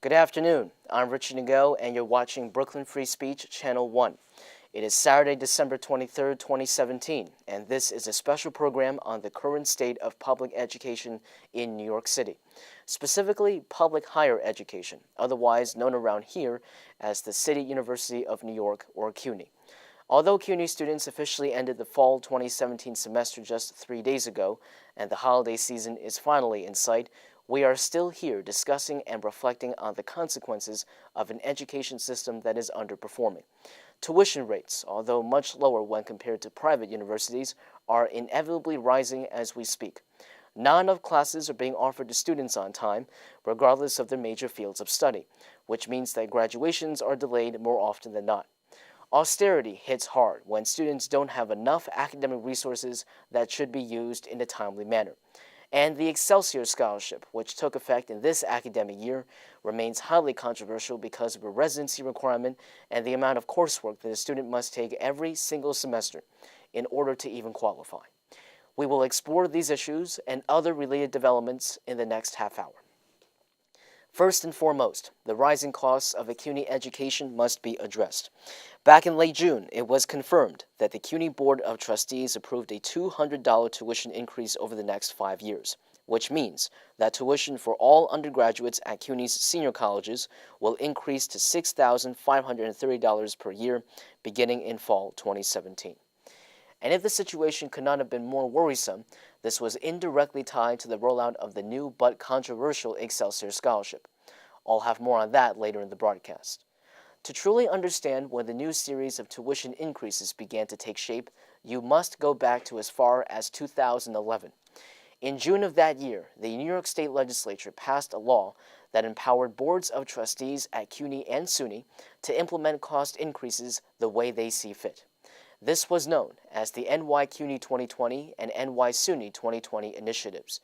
Good afternoon. I'm Richard Nago, and you're watching Brooklyn Free Speech, Channel 1. It is Saturday, December 23rd, 2017, and this is a special program on the current state of public education in New York City, specifically public higher education, otherwise known around here as the City University of New York, or CUNY. Although CUNY students officially ended the fall 2017 semester just 3 days ago, and the holiday season is finally in sight, we are still here discussing and reflecting on the consequences of an education system that is underperforming. Tuition rates, although much lower when compared to private universities, are inevitably rising as we speak. Not enough classes are being offered to students on time, regardless of their major fields of study, which means that graduations are delayed more often than not. Austerity hits hard when students don't have enough academic resources that should be used in a timely manner. And the Excelsior Scholarship, which took effect in this academic year, remains highly controversial because of a residency requirement and the amount of coursework that a student must take every single semester in order to even qualify. We will explore these issues and other related developments in the next half hour. First and foremost, the rising costs of a CUNY education must be addressed. Back in late June, it was confirmed that the CUNY Board of Trustees approved a $200 tuition increase over the next 5 years, which means that tuition for all undergraduates at CUNY's senior colleges will increase to $6,530 per year beginning in fall 2017. And if the situation could not have been more worrisome, this was indirectly tied to the rollout of the new but controversial Excelsior Scholarship. I'll have more on that later in the broadcast. To truly understand when the new series of tuition increases began to take shape, you must go back to as far as 2011. In June of that year, the New York State Legislature passed a law that empowered boards of trustees at CUNY and SUNY to implement cost increases the way they see fit. This was known as the NY CUNY 2020 and NY SUNY 2020 initiatives.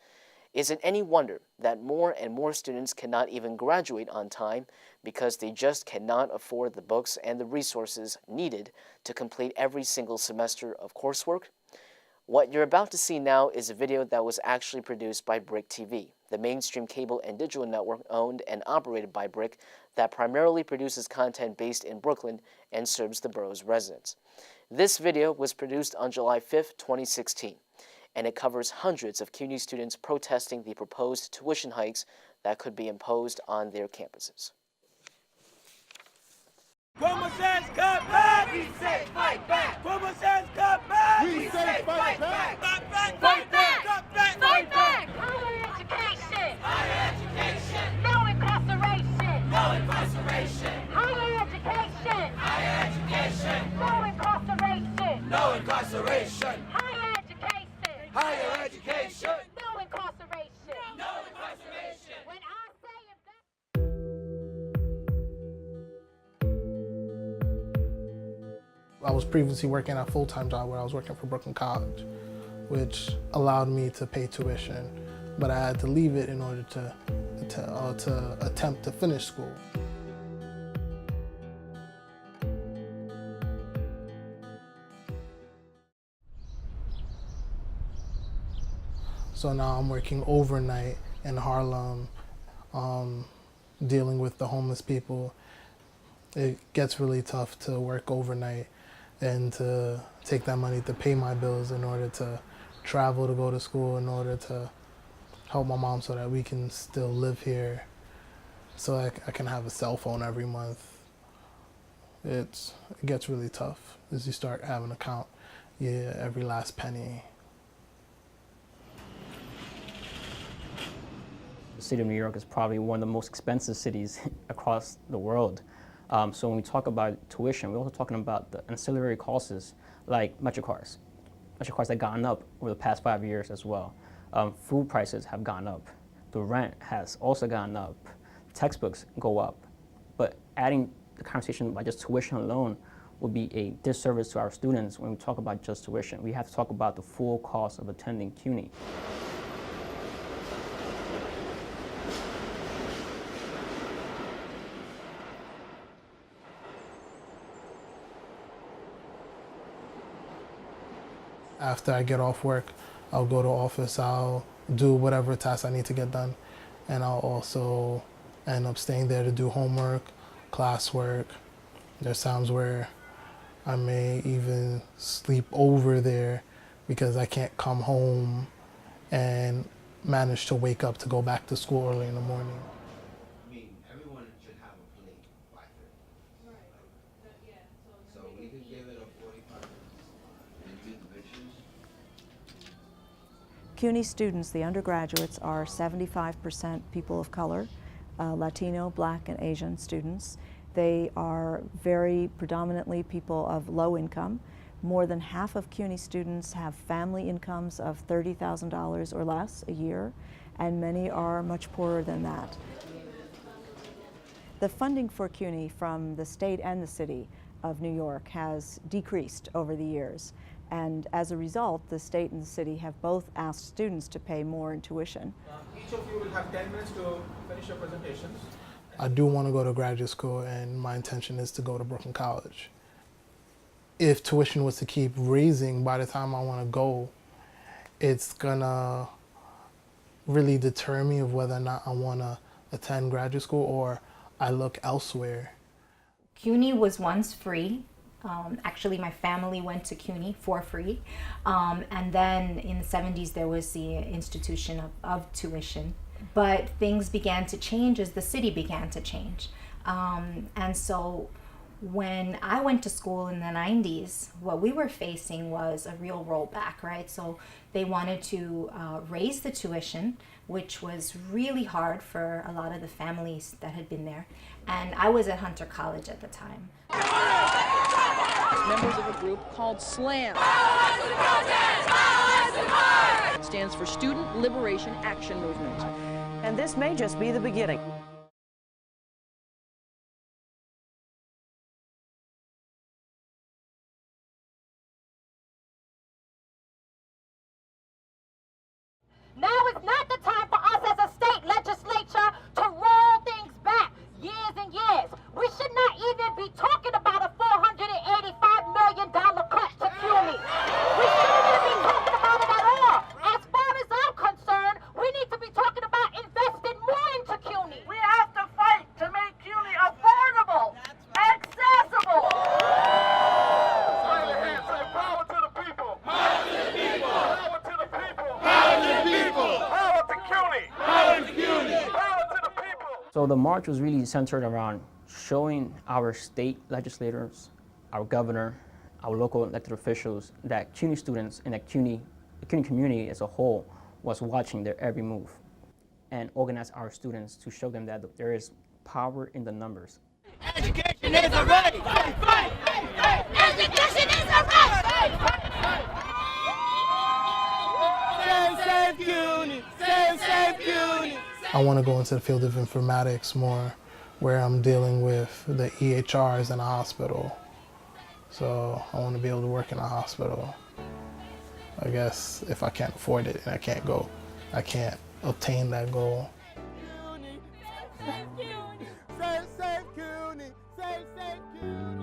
Is it any wonder that more and more students cannot even graduate on time because they just cannot afford the books and the resources needed to complete every single semester of coursework? What you're about to see now is a video that was actually produced by BRIC TV, the mainstream cable and digital network owned and operated by BRIC that primarily produces content based in Brooklyn and serves the borough's residents. This video was produced on July 5, 2016, and it covers hundreds of CUNY students protesting the proposed tuition hikes that could be imposed on their campuses. Cuomo says cut back! We say fight back! Cuomo says cut back! We say fight back! Fight back! Fight back! Cut back! Fight back! Higher education! Higher education! No incarceration! No incarceration! Higher education! Higher education! No incarceration! No incarceration! Higher education! Higher education! No incarceration! No incarceration! When I say invest... I was previously working a full-time job where I was working for Brooklyn College, which allowed me to pay tuition, but I had to leave it in order to attempt to finish school. So now I'm working overnight in Harlem, dealing with the homeless people. It gets really tough to work overnight and to take that money to pay my bills in order to travel to go to school, in order to help my mom so that we can still live here, so I can have a cell phone every month. It gets really tough as you start having to count every last penny. The city of New York is probably one of the most expensive cities across the world. So when we talk about tuition, we're also talking about the ancillary costs like Metro cards. Metro cards have gone up over the past 5 years as well. Food prices have gone up. The rent has also gone up. Textbooks go up. But adding the conversation by just tuition alone would be a disservice to our students when we talk about just tuition. We have to talk about the full cost of attending CUNY. After I get off work, I'll go to office, I'll do whatever tasks I need to get done, and I'll also I end up staying there to do homework, classwork. There's times where I may even sleep over there because I can't come home and manage to wake up to go back to school early in the morning. I mean, everyone should have a plate by 30. Right. So we can give it a 45 minutes and do the pictures. CUNY students, the undergraduates, are 75% people of color, Latino, Black, and Asian students. They are very predominantly people of low income. More than half of CUNY students have family incomes of $30,000 or less a year, and many are much poorer than that. The funding for CUNY from the state and the city of New York has decreased over the years. And as a result, the state and the city have both asked students to pay more in tuition. Each of you will have 10 minutes to finish your presentations. I do want to go to graduate school, and my intention is to go to Brooklyn College. If tuition was to keep raising by the time I want to go, it's gonna really deter me of whether or not I want to attend graduate school or I look elsewhere. CUNY was once free. Actually, my family went to CUNY for free. And then in the 70s, there was the institution of tuition. But things began to change as the city began to change. And so when I went to school in the 90s, what we were facing was a real rollback, right? So they wanted to raise the tuition, which was really hard for a lot of the families that had been there. And I was at Hunter College at the time. Members of a group called SLAM. It stands for Student Liberation Action Movement. And this may just be the beginning. Now is not the time for us as a state legislature to roll things back years and years. We should not even be talking about a $485 million cut to CUNY. We shouldn't even be talking about it at all. As far as I'm concerned, we need to be talking about investing more into CUNY. We have to fight to make CUNY affordable, accessible. Power to the people. Power to the people. Power to the people. Power to the people. Power to CUNY. Power to CUNY. Power to the people. So the march was really centered around showing our state legislators, our governor, our local elected officials that CUNY students and the CUNY community as a whole was watching their every move, and organize our students to show them that there is power in the numbers. Education is a right. Fight, fight, fight, fight. Education is a right. Save CUNY. Save CUNY. I want to go into the field of informatics more, where I'm dealing with the EHRs in a hospital. So I want to be able to work in a hospital. I guess if I can't afford it and I can't go, I can't obtain that goal. Save CUNY. Save CUNY. Save CUNY.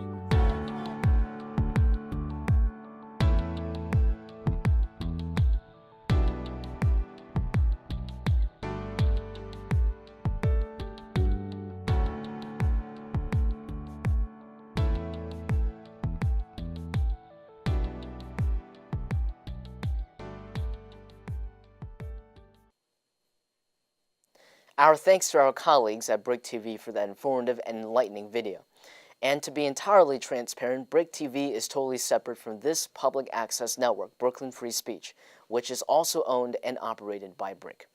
Our thanks to our colleagues at BRIC TV for that informative and enlightening video. And to be entirely transparent, BRIC TV is totally separate from this public access network, Brooklyn Free Speech, which is also owned and operated by BRIC.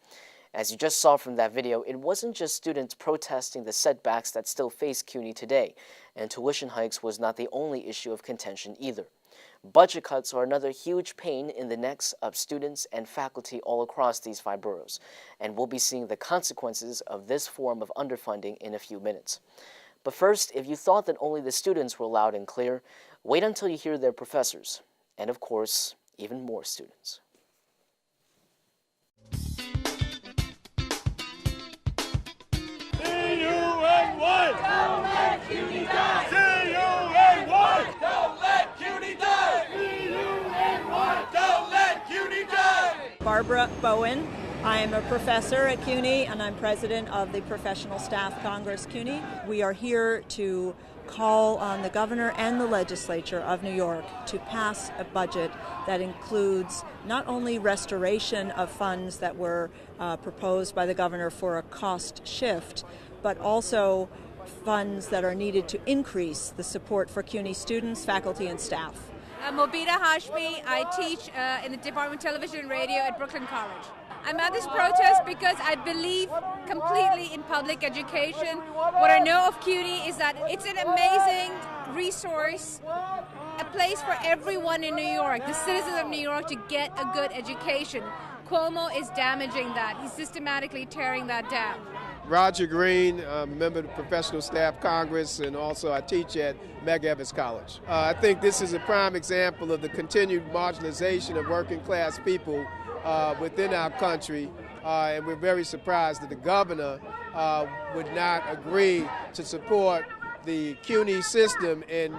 As you just saw from that video, it wasn't just students protesting the setbacks that still face CUNY today, and tuition hikes was not the only issue of contention either. Budget cuts are another huge pain in the necks of students and faculty all across these 5 boroughs, and we'll be seeing the consequences of this form of underfunding in a few minutes. But first, if you thought that only the students were loud and clear, wait until you hear their professors, and of course, even more students. CUNY! Don't let CUNY die! CUNY! Don't let CUNY die! CUNY! Don't let CUNY die! Barbara Bowen, I'm a professor at CUNY, and I'm president of the Professional Staff Congress CUNY. We are here to call on the governor and the legislature of New York to pass a budget that includes not only restoration of funds that were proposed by the governor for a cost shift, but also funds that are needed to increase the support for CUNY students, faculty, and staff. I'm Mobita Hashmi. I teach in the Department of Television and Radio at Brooklyn College. I'm at this protest because I believe completely in public education. What I know of CUNY is that it's an amazing resource, a place for everyone in New York, the citizens of New York, to get a good education. Cuomo is damaging that. He's systematically tearing that down. Roger Green, a member of the Professional Staff Congress, and also I teach at Meg Evans College. I think this is a prime example of the continued marginalization of working class people within our country, and we're very surprised that the governor would not agree to support the CUNY system in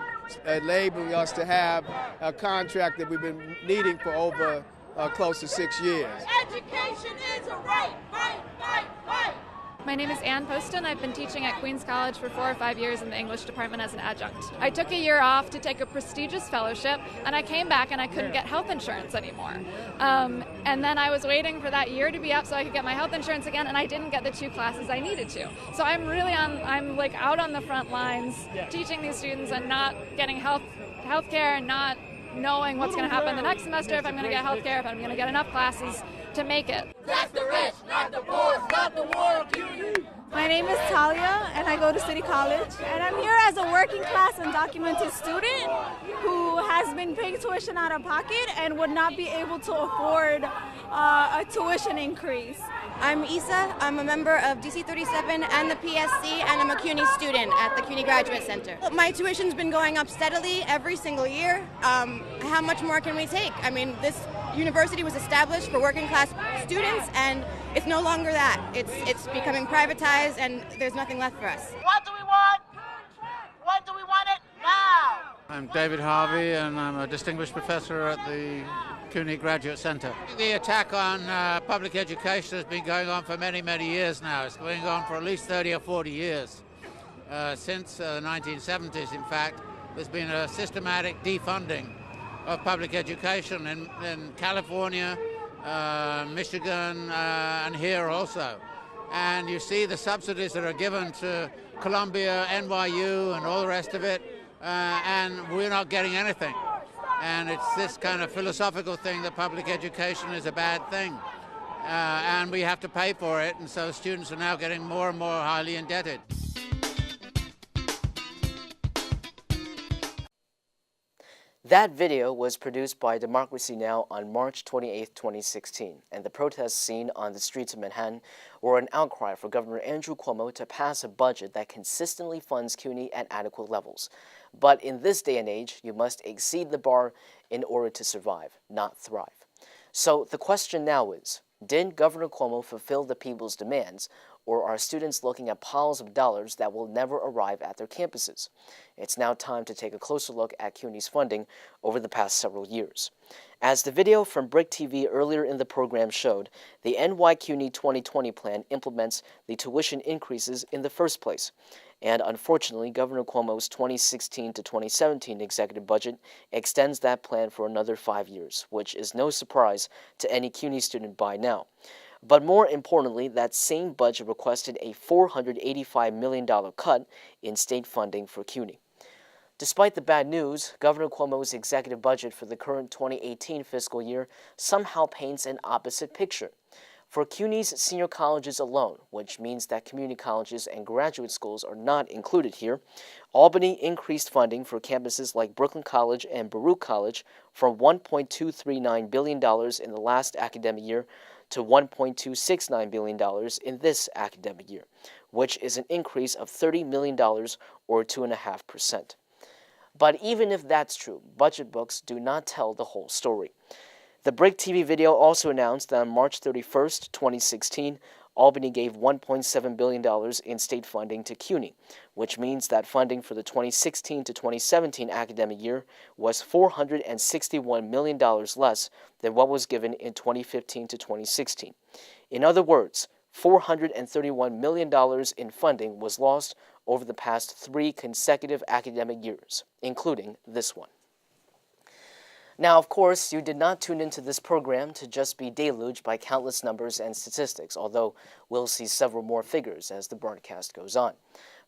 enabling us to have a contract that we've been needing for over close to 6 years. Education is a right, right, right, right. My name is Ann Poston. I've been teaching at Queens College for 4 or 5 years in the English department as an adjunct. I took a year off to take a prestigious fellowship, and I came back and I couldn't get health insurance anymore. And then I was waiting for that year to be up so I could get my health insurance again, and I didn't get the 2 classes I needed to. So I'm like out on the front lines teaching these students and not getting health care and not knowing what's going to happen the next semester, if I'm going to get health care, if I'm going to get enough classes to make it. That's the rich, not the poor, not the war, CUNY. My name is Talia, and I go to City College. And I'm here as a working class undocumented student who has been paying tuition out of pocket and would not be able to afford a tuition increase. I'm Isa. I'm a member of DC 37 and the PSC, and I'm a CUNY student at the CUNY Graduate Center. My tuition's been going up steadily every single year. How much more can we take? I mean, this university was established for working class students, and it's no longer that. It's becoming privatized, and there's nothing left for us. What do we want? When do we want it? Now! I'm David Harvey, and I'm a distinguished professor at the CUNY Graduate Center. The attack on public education has been going on for many, many years now. It's going on for at least 30 or 40 years. Since the 1970s, in fact, there's been a systematic defunding of public education in California, Michigan, and here also. And you see the subsidies that are given to Columbia, NYU, and all the rest of it, and we're not getting anything. And it's this kind of philosophical thing that public education is a bad thing, and we have to pay for it, and so students are now getting more and more highly indebted. That video was produced by Democracy Now! On March 28, 2016, and the protests seen on the streets of Manhattan were an outcry for Governor Andrew Cuomo to pass a budget that consistently funds CUNY at adequate levels. But in this day and age, you must exceed the bar in order to survive, not thrive. So the question now is, did Governor Cuomo fulfill the people's demands, or are students looking at piles of dollars that will never arrive at their campuses? It's now time to take a closer look at CUNY's funding over the past several years. As the video from BRIC TV earlier in the program showed, the NY-CUNY 2020 plan implements the tuition increases in the first place. And unfortunately, Governor Cuomo's 2016 to 2017 executive budget extends that plan for another 5 years, which is no surprise to any CUNY student by now. But more importantly, that same budget requested a $485 million cut in state funding for CUNY. Despite the bad news, Governor Cuomo's executive budget for the current 2018 fiscal year somehow paints an opposite picture. For CUNY's senior colleges alone, which means that community colleges and graduate schools are not included here, Albany increased funding for campuses like Brooklyn College and Baruch College from $1.239 billion in the last academic year to $1.269 billion in this academic year, which is an increase of $30 million or 2.5%. But even if that's true, budget books do not tell the whole story. The BRIC TV video also announced that on March 31st, 2016, Albany gave $1.7 billion in state funding to CUNY, which means that funding for the 2016 to 2017 academic year was $461 million less than what was given in 2015 to 2016. In other words, $431 million in funding was lost over the past 3 consecutive academic years, including this one. Now, of course, you did not tune into this program to just be deluged by countless numbers and statistics, although we'll see several more figures as the broadcast goes on.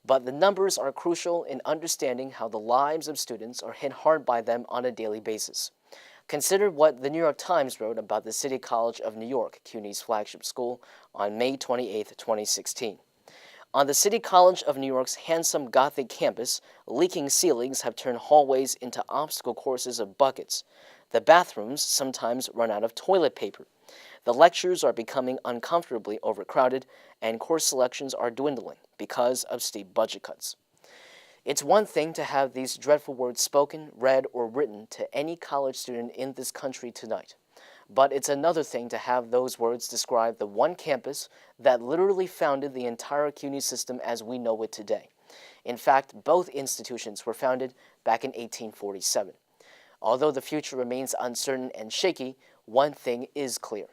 But the numbers are crucial in understanding how the lives of students are hit hard by them on a daily basis. Consider what the New York Times wrote about the City College of New York, CUNY's flagship school, on May 28, 2016. On the City College of New York's handsome Gothic campus, leaking ceilings have turned hallways into obstacle courses of buckets. The bathrooms sometimes run out of toilet paper. The lectures are becoming uncomfortably overcrowded, and course selections are dwindling because of steep budget cuts. It's one thing to have these dreadful words spoken, read, or written to any college student in this country tonight. But it's another thing to have those words describe the one campus that literally founded the entire CUNY system as we know it today. In fact, both institutions were founded back in 1847. Although the future remains uncertain and shaky, one thing is clear.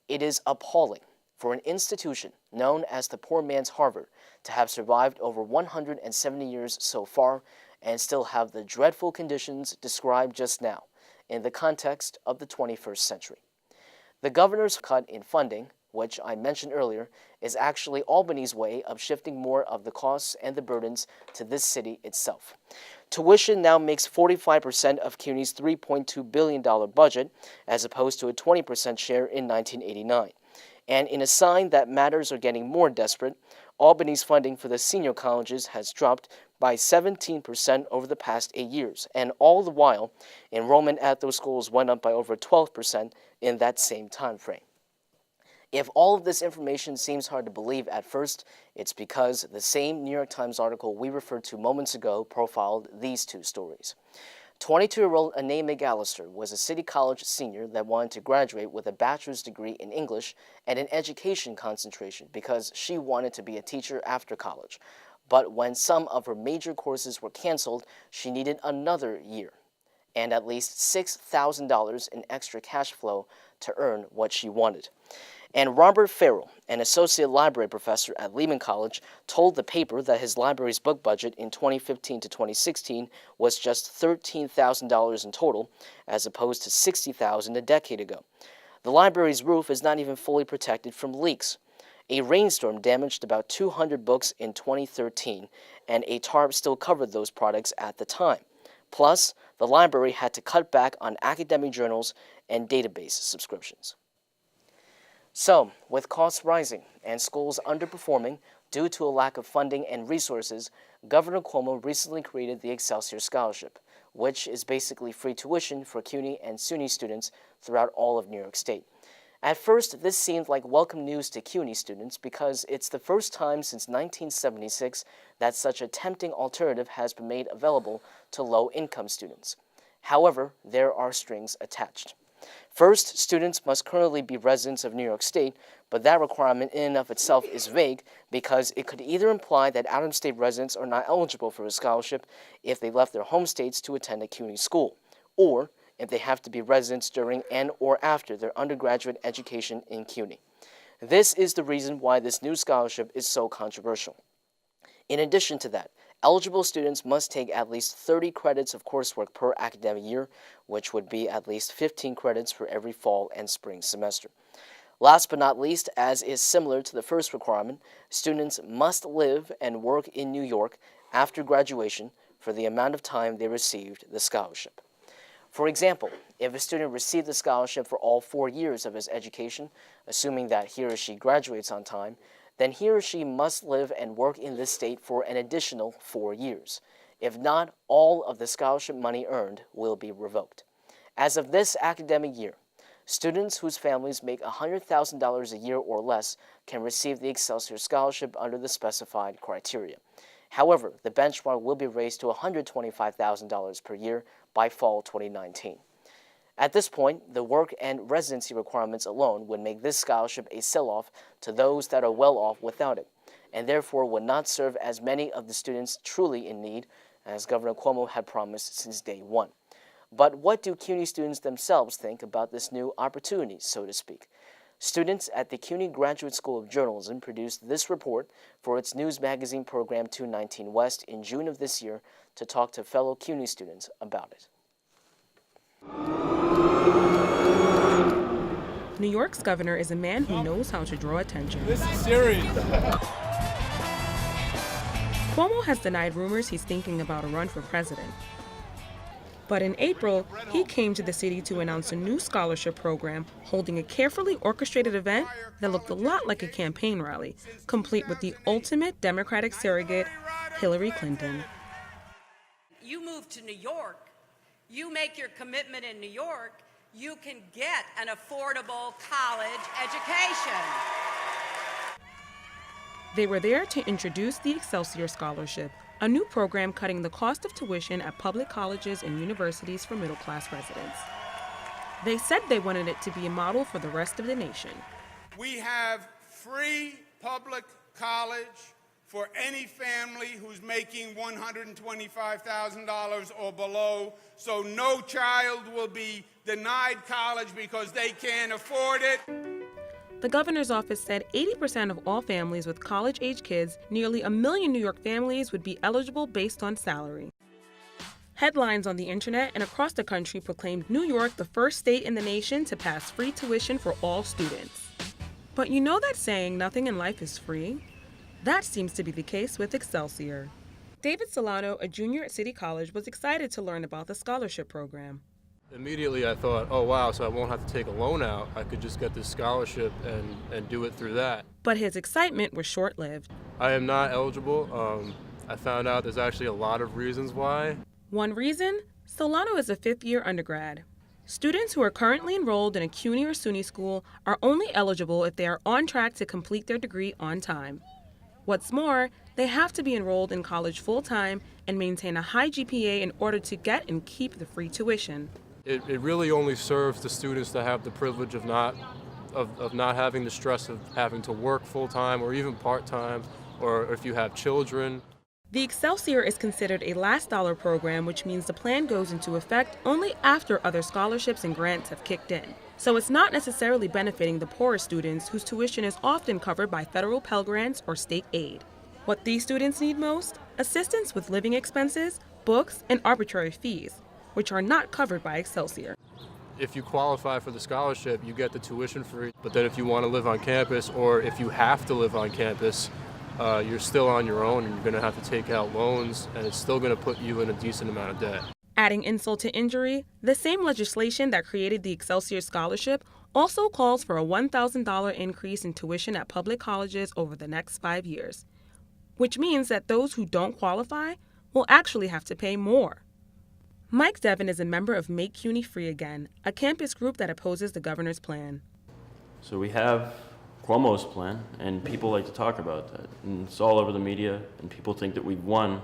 It is appalling for an institution known as the poor man's Harvard to have survived over 170 years so far and still have the dreadful conditions described just now in the context of the 21st century. The governor's cut in funding, which I mentioned earlier, is actually Albany's way of shifting more of the costs and the burdens to this city itself. Tuition now makes 45% of CUNY's $3.2 billion budget, as opposed to a 20% share in 1989. And in a sign that matters are getting more desperate, Albany's funding for the senior colleges has dropped by 17% over the past 8 years, and all the while, enrollment at those schools went up by over 12% in that same time frame. If all of this information seems hard to believe at first, it's because the same New York Times article we referred to moments ago profiled these two stories. 22-year-old Anae McAllister was a City College senior that wanted to graduate with a bachelor's degree in English and an education concentration because she wanted to be a teacher after college. But when some of her major courses were canceled, she needed another year and at least $6,000 in extra cash flow to earn what she wanted. And Robert Farrell, an associate library professor at Lehman College, told the paper that his library's book budget in 2015 to 2016 was just $13,000 in total, as opposed to $60,000 a decade ago. The library's roof is not even fully protected from leaks. A rainstorm damaged about 200 books in 2013, and a tarp still covered those products at the time. Plus, the library had to cut back on academic journals and database subscriptions. So, with costs rising and schools underperforming due to a lack of funding and resources, Governor Cuomo recently created the Excelsior Scholarship, which is basically free tuition for CUNY and SUNY students throughout all of New York State. At first, this seemed like welcome news to CUNY students because it's the first time since 1976 that such a tempting alternative has been made available to low-income students. However, there are strings attached. First, students must currently be residents of New York State, but that requirement in and of itself is vague because it could either imply that out-of-state residents are not eligible for a scholarship if they left their home states to attend a CUNY school, or if they have to be residents during and or after their undergraduate education in CUNY. This is the reason why this new scholarship is so controversial. In addition to that, eligible students must take at least 30 credits of coursework per academic year, which would be at least 15 credits for every fall and spring semester. Last but not least, as is similar to the first requirement, students must live and work in New York after graduation for the amount of time they received the scholarship. For example, if a student received the scholarship for all 4 years of his education, assuming that he or she graduates on time, then he or she must live and work in this state for an additional 4 years. If not, all of the scholarship money earned will be revoked. As of this academic year, students whose families make $100,000 a year or less can receive the Excelsior Scholarship under the specified criteria. However, the benchmark will be raised to $125,000 per year by fall 2019. At this point, the work and residency requirements alone would make this scholarship a sell-off to those that are well off without it, and therefore would not serve as many of the students truly in need, as Governor Cuomo had promised since day one. But what do CUNY students themselves think about this new opportunity, so to speak? Students at the CUNY Graduate School of Journalism produced this report for its news magazine program 219 West in June of this year to talk to fellow CUNY students about it. New York's governor is a man who knows how to draw attention. This is serious. Cuomo has denied rumors he's thinking about a run for president. But in April, he came to the city to announce a new scholarship program holding a carefully orchestrated event that looked a lot like a campaign rally, complete with the ultimate Democratic surrogate, Hillary Clinton. You move to New York, you make your commitment in New York, you can get an affordable college education. They were there to introduce the Excelsior Scholarship, a new program cutting the cost of tuition at public colleges and universities for middle-class residents. They said they wanted it to be a model for the rest of the nation. We have free public college for any family who's making $125,000 or below, so no child will be denied college because they can't afford it. The governor's office said 80% of all families with college-age kids, nearly 1 million New York families, would be eligible based on salary. Headlines on the internet and across the country proclaimed New York the first state in the nation to pass free tuition for all students. But you know that saying, nothing in life is free? That seems to be the case with Excelsior. David Solano, a junior at City College, was excited to learn about the scholarship program. Immediately I thought, oh wow, so I won't have to take a loan out. I could just get this scholarship and do it through that. But his excitement was short-lived. I am not eligible. I found out there's actually a lot of reasons why. One reason? Solano is a fifth-year undergrad. Students who are currently enrolled in a CUNY or SUNY school are only eligible if they are on track to complete their degree on time. What's more, they have to be enrolled in college full-time and maintain a high GPA in order to get and keep the free tuition. It really only serves the students that have the privilege of not having the stress of having to work full-time or even part-time, or if you have children. The Excelsior is considered a last dollar program, which means the plan goes into effect only after other scholarships and grants have kicked in. So it's not necessarily benefiting the poorer students whose tuition is often covered by federal Pell Grants or state aid. What these students need most? Assistance with living expenses, books, and arbitrary fees, which are not covered by Excelsior. If you qualify for the scholarship, you get the tuition free. But then if you want to live on campus, or if you have to live on campus, you're still on your own and you're going to have to take out loans, and it's still going to put you in a decent amount of debt. Adding insult to injury, the same legislation that created the Excelsior Scholarship also calls for a $1,000 increase in tuition at public colleges over the next 5 years, which means that those who don't qualify will actually have to pay more. Mike Devin is a member of Make CUNY Free Again, a campus group that opposes the governor's plan. So we have Cuomo's plan, and people like to talk about that. And it's all over the media, and people think that we've won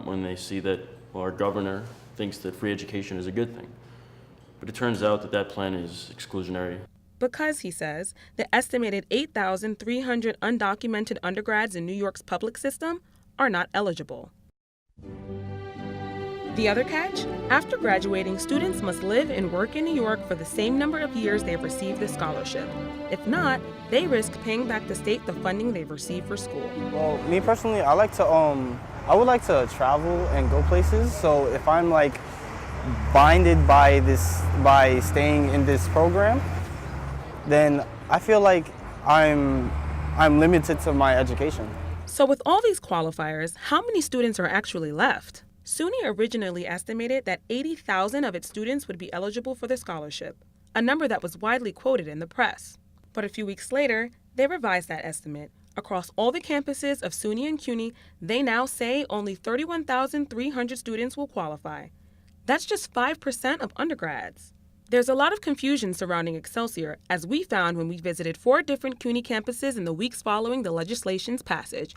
when they see that our governor thinks that free education is a good thing. But it turns out that that plan is exclusionary. Because, he says, the estimated 8,300 undocumented undergrads in New York's public system are not eligible. The other catch? After graduating, students must live and work in New York for the same number of years they've received the scholarship. If not, they risk paying back the state the funding they've received for school. Well, me personally, I would like to travel and go places. So if I'm like binded by staying in this program, then I feel like I'm limited to my education. So with all these qualifiers, how many students are actually left? SUNY originally estimated that 80,000 of its students would be eligible for the scholarship, a number that was widely quoted in the press. But a few weeks later, they revised that estimate. Across all the campuses of SUNY and CUNY, they now say only 31,300 students will qualify. That's just 5% of undergrads. There's a lot of confusion surrounding Excelsior, as we found when we visited 4 different CUNY campuses in the weeks following the legislation's passage.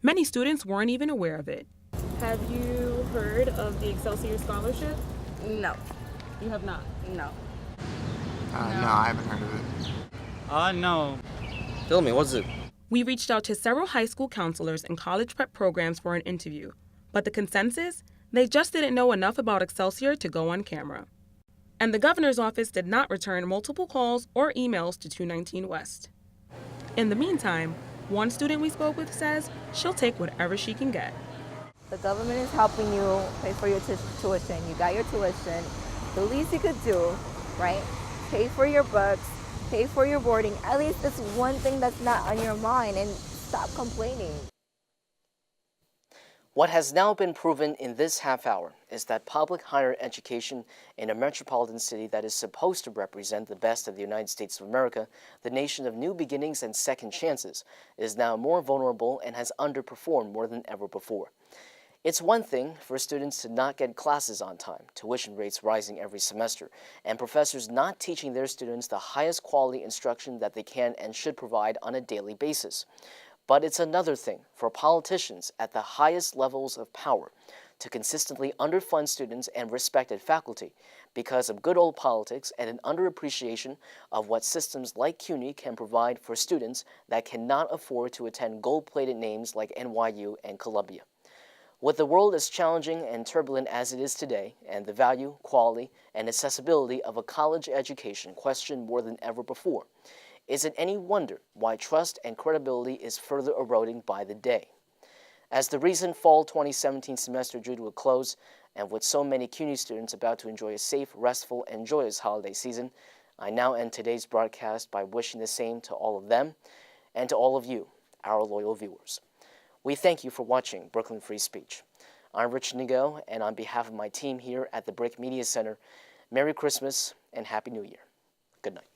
Many students weren't even aware of it. Have you heard of the Excelsior Scholarship? No. You have not? No. No, I haven't heard of it. No. Tell me, what's it? We reached out to several high school counselors and college prep programs for an interview, but the consensus? They just didn't know enough about Excelsior to go on camera. And the governor's office did not return multiple calls or emails to 219 West. In the meantime, one student we spoke with says she'll take whatever she can get. The government is helping you pay for your tuition. You got your tuition. The least you could do, right? Pay for your books, pay for your boarding. At least it's one thing that's not on your mind, and stop complaining. What has now been proven in this half hour is that public higher education in a metropolitan city that is supposed to represent the best of the United States of America, the nation of new beginnings and second chances, is now more vulnerable and has underperformed more than ever before. It's one thing for students to not get classes on time, tuition rates rising every semester, and professors not teaching their students the highest quality instruction that they can and should provide on a daily basis. But it's another thing for politicians at the highest levels of power to consistently underfund students and respected faculty because of good old politics and an underappreciation of what systems like CUNY can provide for students that cannot afford to attend gold-plated names like NYU and Columbia. With the world as challenging and turbulent as it is today, and the value, quality, and accessibility of a college education questioned more than ever before, is it any wonder why trust and credibility is further eroding by the day? As the recent fall 2017 semester drew to a close, and with so many CUNY students about to enjoy a safe, restful, and joyous holiday season, I now end today's broadcast by wishing the same to all of them and to all of you, our loyal viewers. We thank you for watching Brooklyn Free Speech. I'm Rich Nago, and on behalf of my team here at the BRIC Media Center, Merry Christmas and Happy New Year. Good night.